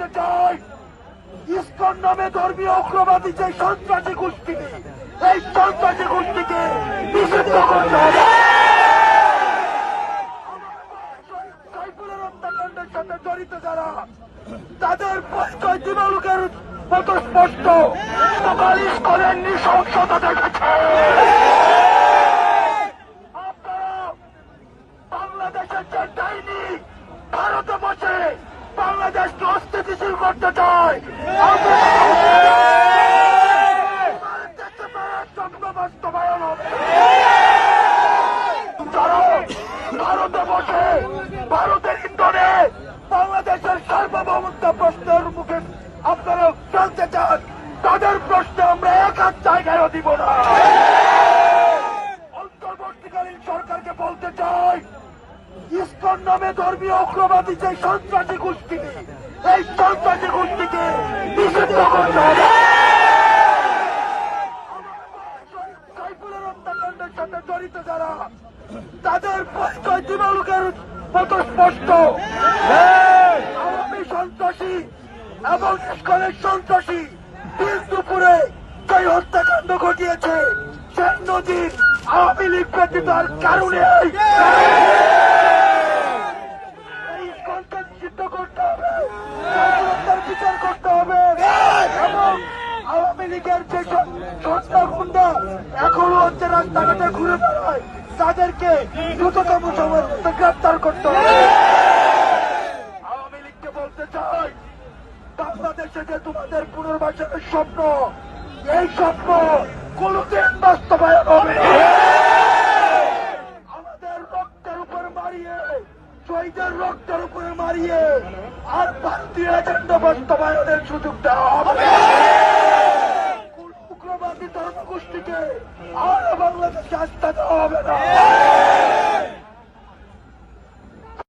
বলতে চাই, ইসকন নামে ধর্মীয় উগ্রবাদী যে সন্ত্রাসী গোষ্ঠী, এই সন্ত্রাসী গোষ্ঠীকে নিষিদ্ধ করতে হবে। সাইফুলের হত্যাকাণ্ডের সাথে জড়িত যারা, তাদের পরিচয় দিবালুকের মতো স্পষ্ট। সকাল ইসকনের নৃশংসতা দেখেছে। আপনারা বাংলাদেশের যে ডাইনি ভারতে বসে বাংলাদেশকে অস্থিতিশীল করতে চায়, স্বপ্ন বাস্তবায়ন হবে। যারা ভারতে বসে ভারতের ইন্ধনে বাংলাদেশের সার্বভৌমত্ব প্রশ্নের মুখে আপনারা জানতে চান, তাদের প্রশ্নে আমরা এক হাত জায়গায়ও দিব না। অন্তর্বর্তীকালীন সরকারকে বলতে চাই, ইসকন নামে ধর্মীয় উগ্রবাদী যে সন্ত্রাসী গোষ্ঠী, এই সন্ত্রাসী গোষ্ঠীকে নিষিদ্ধ করতে হবে। সাইফুলের হত্যাকাণ্ডের সাথে জড়িত যারা, তাদের পরিচয় দিবালুকের মতো স্পষ্ট। আওয়ামী সন্ত্রাসী এবং ইসকনের সন্ত্রাসী দিন দুপুরে যে হত্যাকাণ্ড ঘটিয়েছে, সেই নদীর আওয়ামী লীগ ব্যতীত আর কারণে ইসকনকে নিষিদ্ধ করতে হবে, বিচার করতে হবে এবং আওয়ামী লীগের যে সন্ত্রাস গুন্ডা এখনো হচ্ছে রাস্তাঘাটে ঘুরে বেড়ায়, তাদেরকে দ্রুততম সময় গ্রেপ্তার করতে হবে। আওয়ামী লীগকে বলতে চাই, বাংলাদেশে যে তোমাদের পুনর্বাসনের স্বপ্ন, এই স্বপ্ন কোনদিন বাস্তবায়ন হবে না। আমাদের রক্তের উপর মারিয়ে, শহীদের রক্তের উপরে মারিয়ে আর ভারতীয় এজেন্ডা বাস্তবায়নের সুযোগ দেওয়া হবে। উগ্রবাদী ধর্মগোষ্ঠীকে আর বাংলাদেশে আস্থা দেওয়া হবে না।